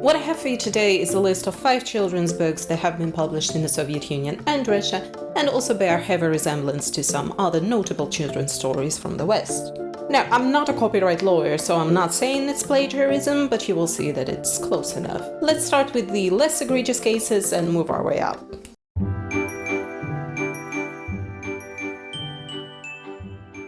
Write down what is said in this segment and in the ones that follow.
What I have for you today is a list of 5 children's books that have been published in the Soviet Union and Russia, and also bear heavy resemblance to some other notable children's stories from the West. Now, I'm not a copyright lawyer, so I'm not saying it's plagiarism, but you will see that it's close enough. Let's start with the less egregious cases and move our way up.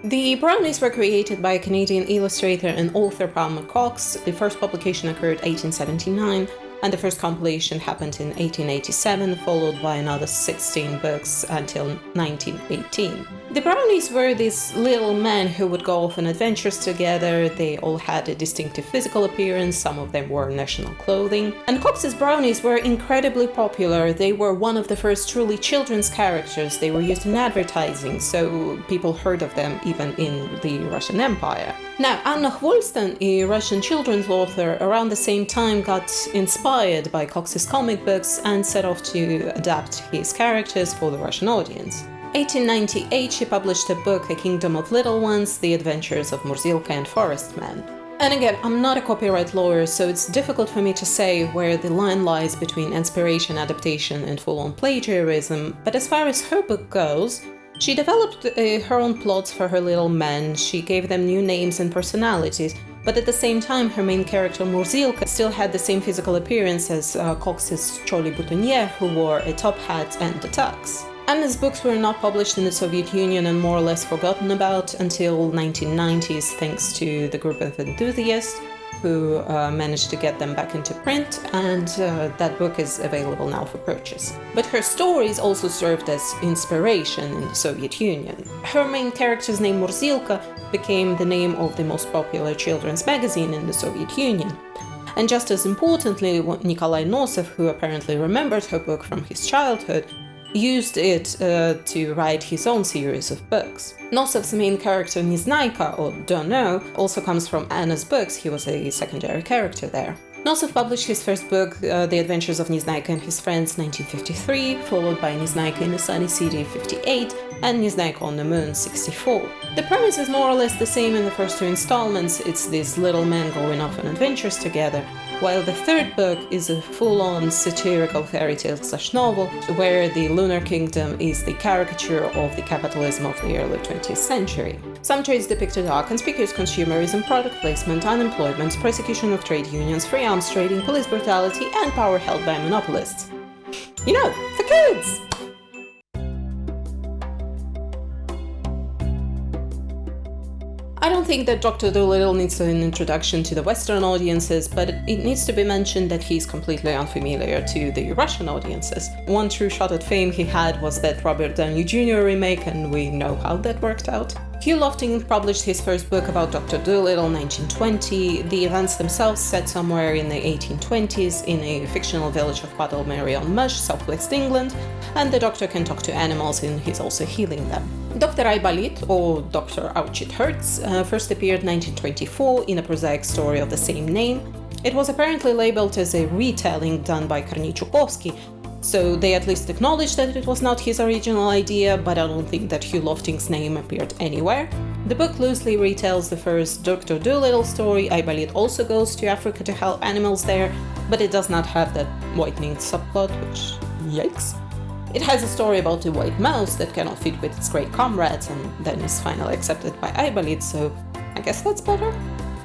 The Brownies were created by Canadian illustrator and author Palmer Cox. The first publication occurred 1879, and the first compilation happened in 1887, followed by another 16 books until 1918. The Brownies were these little men who would go off on adventures together. They all had a distinctive physical appearance, some of them wore national clothing. And Cox's Brownies were incredibly popular. They were one of the first truly children's characters. They were used in advertising, so people heard of them even in the Russian Empire. Now, Anna Khvolstan, a Russian children's author, around the same time got inspired by Cox's comic books and set off to adapt his characters for the Russian audience. 1898, she published a book, A Kingdom of Little Ones, The Adventures of Murzilka and Forest Man. And again, I'm not a copyright lawyer, so it's difficult for me to say where the line lies between inspiration, adaptation, and full-on plagiarism, but as far as her book goes, she developed her own plots for her little men. She gave them new names and personalities, but at the same time, her main character Murzilka still had the same physical appearance as Cox's Choli Boutonniere, who wore a top hat and a tux. Anna's books were not published in the Soviet Union and more or less forgotten about until 1990s, thanks to the group of enthusiasts who managed to get them back into print, and that book is available now for purchase. But her stories also served as inspiration in the Soviet Union. Her main character's name, Murzilka, became the name of the most popular children's magazine in the Soviet Union. And just as importantly, Nikolai Nosov, who apparently remembered her book from his childhood, used it to write his own series of books. Nosov's main character Neznayka, or Dunno, also comes from Anna's books. He was a secondary character there. Nosov published his first book, The Adventures of Neznayka and His Friends, 1953, followed by Neznayka in the Sunny City, 58, and Neznayka on the Moon, 64. The premise is more or less the same in the first 2 installments. It's these little men going off on adventures together, while the third book is a full-on satirical fairy tale/novel, where the Lunar Kingdom is the caricature of the capitalism of the early 20th century. Some traits depicted are conspicuous consumerism, product placement, unemployment, persecution of trade unions, free arms trading, police brutality, and power held by monopolists. You know, for kids! I don't think that Dr. Dolittle needs an introduction to the Western audiences, but it needs to be mentioned that he's completely unfamiliar to the Russian audiences. One true shot at fame he had was that Robert Downey Jr. remake, and we know how that worked out. Hugh Lofting published his first book about Dr. Dolittle in 1920. The events themselves set somewhere in the 1820s in a fictional village of Puddlemary-on-Mush, southwest England, and the doctor can talk to animals and he's also healing them. Dr. Aybolit, or Dr. Ouch It Hurts, first appeared 1924 in a prosaic story of the same name. It was apparently labeled as a retelling done by Kornichukovsky, so they at least acknowledged that it was not his original idea, but I don't think that Hugh Lofting's name appeared anywhere. The book loosely retells the first Dr. Dolittle story. Aybolit also goes to Africa to help animals there, but it does not have that whitening subplot, which, yikes. It has a story about a white mouse that cannot fit with its grey comrades and then is finally accepted by Aybolit, so I guess that's better.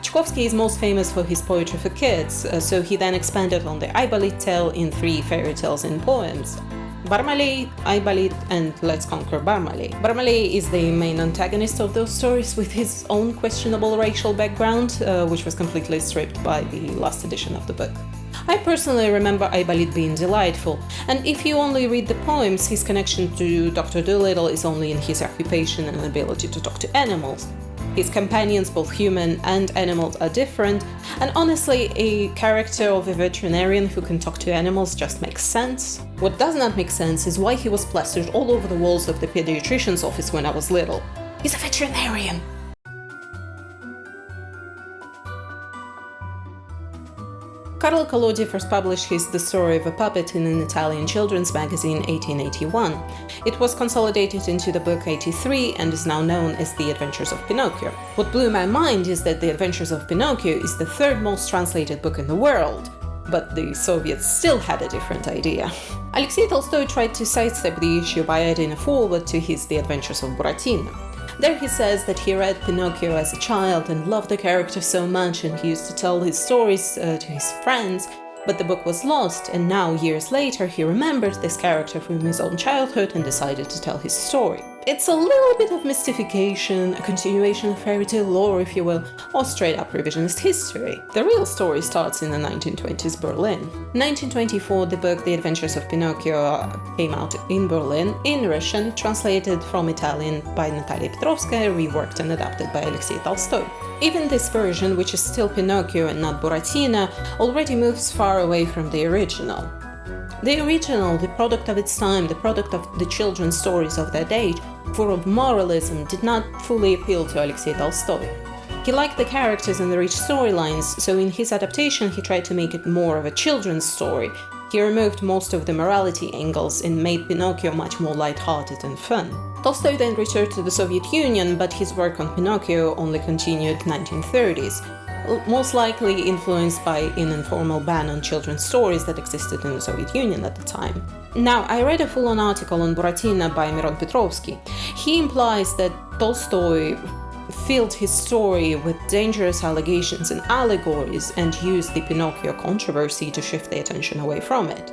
Chukovsky is most famous for his poetry for kids, so he then expanded on the Aybolit tale in 3 fairy tales and poems: Barmaley, Aybolit, and Let's Conquer Barmaley. Barmaley is the main antagonist of those stories with his own questionable racial background, which was completely stripped by the last edition of the book. I personally remember Aybolit being delightful, and if you only read the poems, his connection to Dr. Dolittle is only in his occupation and ability to talk to animals. His companions, both human and animals, are different, and honestly, a character of a veterinarian who can talk to animals just makes sense. What does not make sense is why he was plastered all over the walls of the pediatrician's office when I was little. He's a veterinarian! Carlo Collodi first published his The Story of a Puppet in an Italian children's magazine 1881. It was consolidated into the book 83 and is now known as The Adventures of Pinocchio. What blew my mind is that The Adventures of Pinocchio is the 3rd most translated book in the world. but the Soviets still had a different idea. Alexei Tolstoy tried to sidestep the issue by adding a foreword to his The Adventures of Buratino. There he says that he read Pinocchio as a child and loved the character so much, and he used to tell his stories to his friends, but the book was lost, and now, years later, he remembered this character from his own childhood and decided to tell his story. It's a little bit of mystification, a continuation of fairy tale lore, if you will, or straight-up revisionist history. The real story starts in the 1920s Berlin. 1924, the book The Adventures of Pinocchio came out in Berlin, in Russian, translated from Italian by Natalia Petrovskaya, reworked and adapted by Alexei Tolstoy. Even this version, which is still Pinocchio and not Buratino, already moves far away from the original. The original, the product of its time, the product of the children's stories of that age, full of moralism, did not fully appeal to Alexei Tolstoy. He liked the characters and the rich storylines, so in his adaptation he tried to make it more of a children's story. He removed most of the morality angles and made Pinocchio much more light-hearted and fun. Tolstoy then returned to the Soviet Union, but his work on Pinocchio only continued 1930s. Most likely influenced by an informal ban on children's stories that existed in the Soviet Union at the time. Now, I read a full-on article on Buratino by Miron Petrovsky. He implies that Tolstoy filled his story with dangerous allegations and allegories and used the Pinocchio controversy to shift the attention away from it.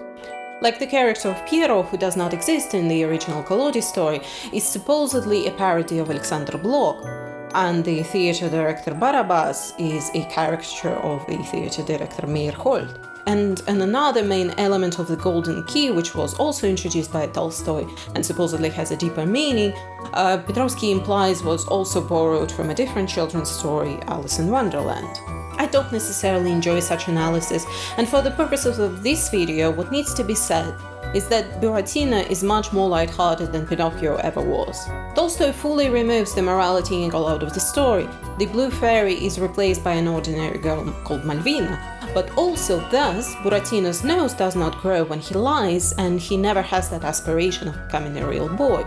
Like the character of Piero, who does not exist in the original Collodi story, is supposedly a parody of Alexander Blok, and the theater director Barabbas is a caricature of the theater director Meyerhold. And another main element of the Golden Key, which was also introduced by Tolstoy and supposedly has a deeper meaning, Petrovsky implies was also borrowed from a different children's story, Alice in Wonderland. I don't necessarily enjoy such analysis, and for the purposes of this video, what needs to be said is that Buratino is much more light-hearted than Pinocchio ever was. Tolstoy fully removes the morality angle out of the story. The blue fairy is replaced by an ordinary girl called Malvina, but also thus Buratino's nose does not grow when he lies, and he never has that aspiration of becoming a real boy.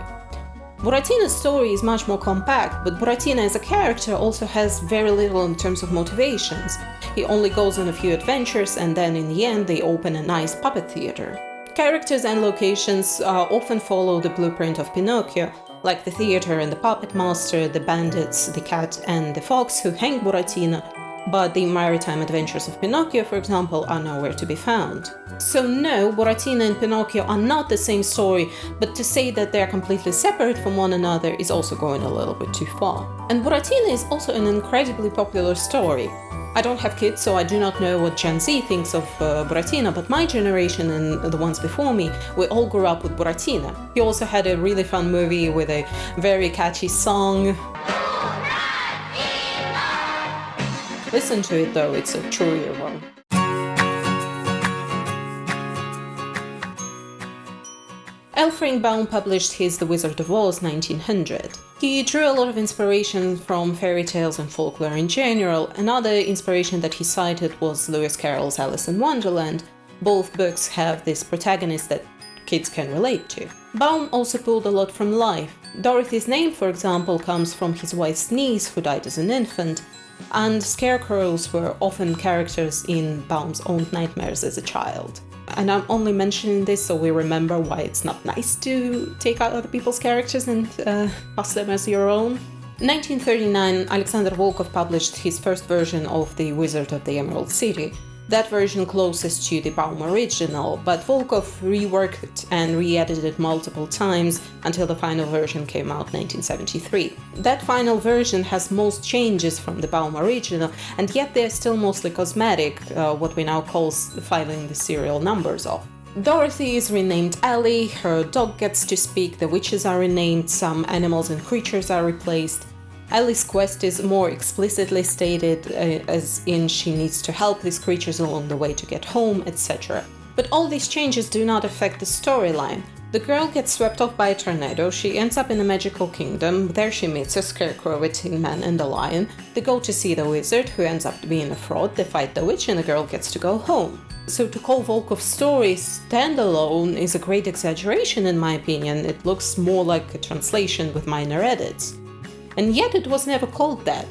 Buratino's story is much more compact, but Buratino as a character also has very little in terms of motivations. He only goes on a few adventures, and then in the end they open a nice puppet theater. Characters and locations often follow the blueprint of Pinocchio, like the theater and the puppet master, the bandits, the cat and the fox who hang Buratino, but the maritime adventures of Pinocchio, for example, are nowhere to be found. So no, Buratino and Pinocchio are not the same story, but to say that they are completely separate from one another is also going a little bit too far. And Buratino is also an incredibly popular story. I don't have kids, so I do not know what Gen Z thinks of Buratino, but my generation and the ones before me, we all grew up with Buratino. He also had a really fun movie with a very catchy song. Listen to it though, it's a true earworm. L. Frank Baum published his The Wizard of Oz 1900. He drew a lot of inspiration from fairy tales and folklore in general. Another inspiration that he cited was Lewis Carroll's Alice in Wonderland. Both books have this protagonist that kids can relate to. Baum also pulled a lot from life. Dorothy's name, for example, comes from his wife's niece who died as an infant, and scarecrows were often characters in Baum's own nightmares as a child. And I'm only mentioning this so we remember why it's not nice to take out other people's characters and pass them as your own. In 1939, Alexander Volkov published his first version of The Wizard of the Emerald City. That version closest to the Baum original, but Volkov reworked it and re-edited it multiple times until the final version came out in 1973. That final version has most changes from the Baum original, and yet they're still mostly cosmetic, what we now call filing the serial numbers off. Dorothy is renamed Ellie, her dog gets to speak, the witches are renamed, some animals and creatures are replaced. Ellie's quest is more explicitly stated, as in she needs to help these creatures along the way to get home, etc. But all these changes do not affect the storyline. The girl gets swept off by a tornado, she ends up in a magical kingdom, there she meets a scarecrow, a tin man and a lion. They go to see the wizard, who ends up being a fraud, they fight the witch and the girl gets to go home. So to call Volkov's story standalone is a great exaggeration in my opinion. It looks more like a translation with minor edits. And yet it was never called that.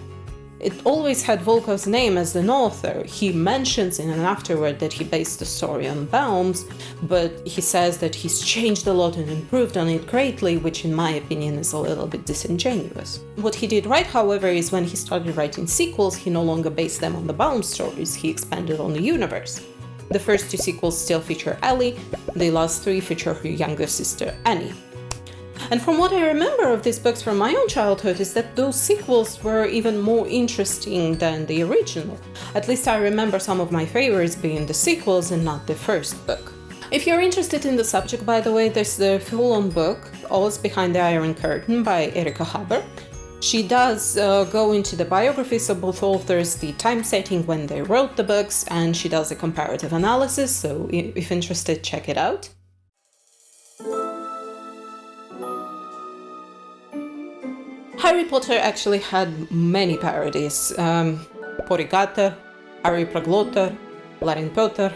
it always had Volkov's name as an author. He mentions in an afterword that he based the story on Baum's, but he says that he's changed a lot and improved on it greatly, which in my opinion is a little bit disingenuous. What he did right, however, is when he started writing sequels, he no longer based them on the Baum stories, he expanded on the universe. The first 2 sequels still feature Ellie, the last 3 feature her younger sister Annie. And from what I remember of these books from my own childhood is that those sequels were even more interesting than the original. At least I remember some of my favorites being the sequels and not the first book. If you're interested in the subject, by the way, there's the full-on book, Oz Behind the Iron Curtain by Erika Haber. She does go into the biographies of both authors, the time setting when they wrote the books, and she does a comparative analysis, so if interested, check it out. Harry Potter actually had many parodies. Porigata, Harry Praglotter, Larin Potter,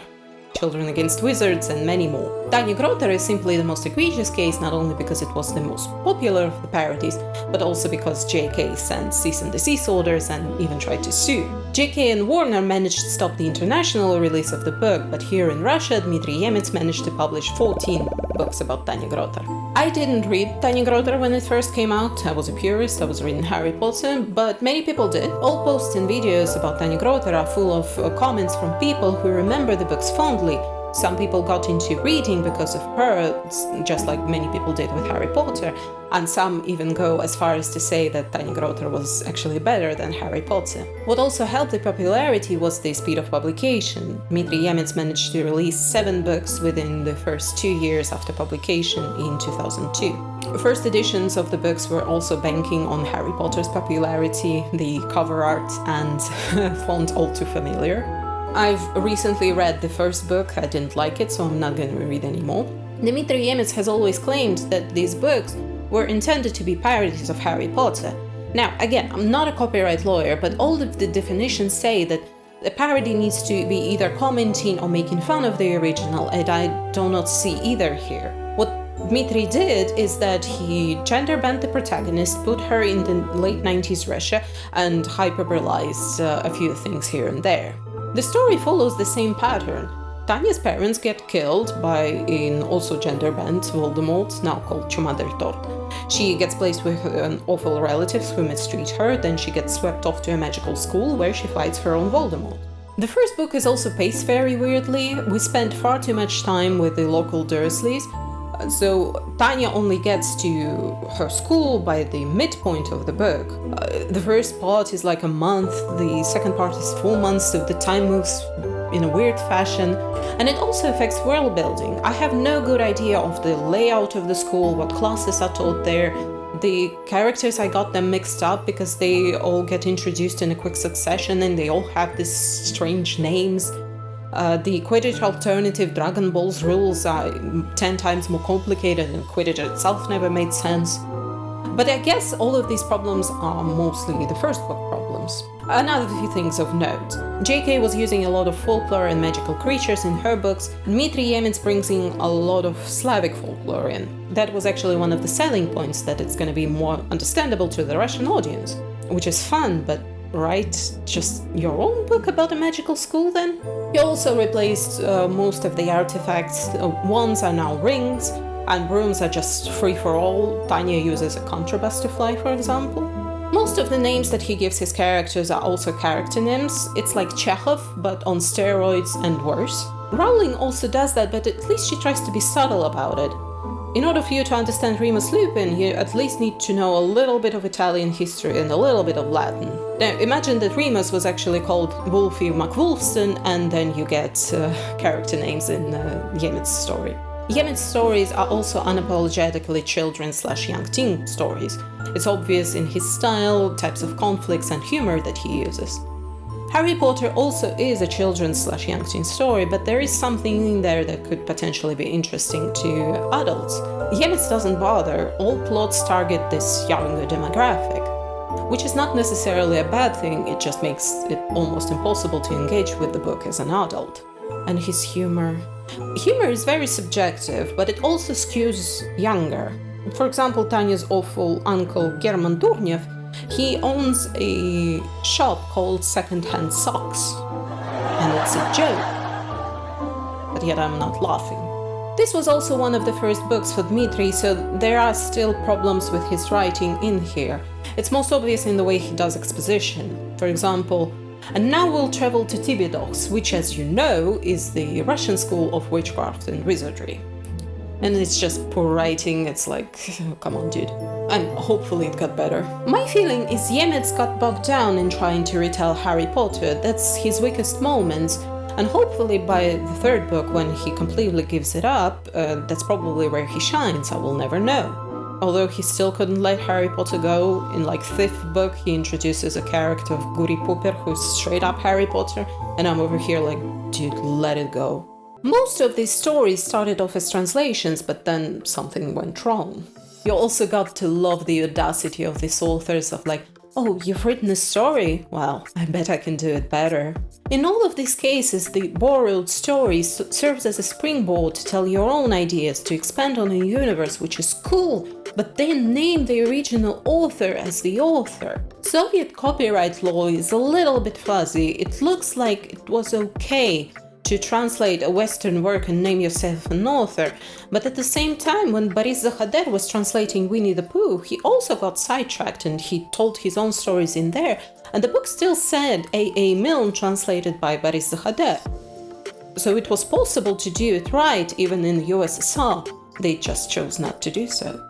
Children Against Wizards, and many more. Tanya Grotter is simply the most egregious case, not only because it was the most popular of the parodies, but also because JK sent cease and desist orders and even tried to sue. JK and Warner managed to stop the international release of the book, but here in Russia, Dmitry Yemets managed to publish 14 books about Tanya Grotter. I didn't read Tanya Grotter when it first came out. I was a purist, I was reading Harry Potter, but many people did. All posts and videos about Tanya Grotter are full of comments from people who remember the books fondly. Some people got into reading because of her, just like many people did with Harry Potter, and some even go as far as to say that Tanya Grotter was actually better than Harry Potter. What also helped the popularity was the speed of publication. Dmitry Yemets managed to release 7 books within the first 2 years after publication in 2002. First editions of the books were also banking on Harry Potter's popularity, the cover art and font all too familiar. I've recently read the first book, I didn't like it, so I'm not going to read anymore. Dmitry Yemets has always claimed that these books were intended to be parodies of Harry Potter. Now, again, I'm not a copyright lawyer, but all of the definitions say that a parody needs to be either commenting or making fun of the original, and I do not see either here. What Dmitry did is that he gender-bent the protagonist, put her in the late 90s Russia, and hyperbolized a few things here and there. The story follows the same pattern. Tanya's parents get killed by an also gender-bent Voldemort, now called Chuma del Tort. She gets placed with an awful relatives who mistreat her, then she gets swept off to a magical school where she fights her own Voldemort. The first book is also paced very weirdly. We spent far too much time with the local Dursleys, so Tanya only gets to her school by the midpoint of the book. The first part is like a month, the second part is 4 months, so the time moves in a weird fashion, and it also affects world building. I have no good idea of the layout of the school, what classes are taught there. The characters, I got them mixed up because they all get introduced in a quick succession and they all have these strange names. The Quidditch alternative Dragon Ball's rules are 10 times more complicated, and Quidditch itself never made sense. But I guess all of these problems are mostly the first book problems. Another few things of note. JK was using a lot of folklore and magical creatures in her books. Dmitry Yemets brings in a lot of Slavic folklore in. That was actually one of the selling points, that it's going to be more understandable to the Russian audience. Which is fun, but write just your own book about a magical school then? He also replaced most of the artifacts. Wands are now rings, and brooms are just free-for-all. Tanya uses a contrabass to fly, for example. Most of the names that he gives his characters are also character names. It's like Chekhov, but on steroids and worse. Rowling also does that, but at least she tries to be subtle about it. In order for you to understand Remus Lupin, you at least need to know a little bit of Italian history and a little bit of Latin. Now, imagine that Remus was actually called Wolfie McWolfson, and then you get character names in Yemets' story. Yemets' stories are also unapologetically children/young teen stories. It's obvious in his style, types of conflicts, and humor that he uses. Harry Potter also is a children's/young teen story, but there is something in there that could potentially be interesting to adults. Yemets doesn't bother. All plots target this younger demographic, which is not necessarily a bad thing, it just makes it almost impossible to engage with the book as an adult. And his humor. Humor is very subjective, but it also skews younger. For example, Tanya's awful uncle German Durnev He owns a shop called Secondhand Socks, and it's a joke. But yet I'm not laughing. This was also one of the first books for Dmitri, so there are still problems with his writing in here. It's most obvious in the way he does exposition. For example, and now we'll travel to Timecodes, which, as you know, is the Russian school of witchcraft and wizardry. And it's just poor writing, it's like, come on dude. And hopefully it got better. My feeling is Yemets got bogged down in trying to retell Harry Potter, that's his weakest moments. And hopefully by the third book, when he completely gives it up, that's probably where he shines, I will never know. Although he still couldn't let Harry Potter go, in like 5th book he introduces a character of Guri Pooper who's straight up Harry Potter, and I'm over here like, dude, let it go. Most of these stories started off as translations, but then something went wrong. You also got to love the audacity of these authors of like, oh, you've written a story? Well, I bet I can do it better. In all of these cases, the borrowed story serves as a springboard to tell your own ideas, to expand on a universe, which is cool, but then name the original author as the author. Soviet copyright law is a little bit fuzzy. It looks like it was okay to translate a Western work and name yourself an author, but at the same time, when Boris Zakhader was translating Winnie the Pooh, he also got sidetracked and he told his own stories in there, and the book still said A.A. Milne translated by Boris Zakhader. So it was possible to do it right even in the USSR, they just chose not to do so.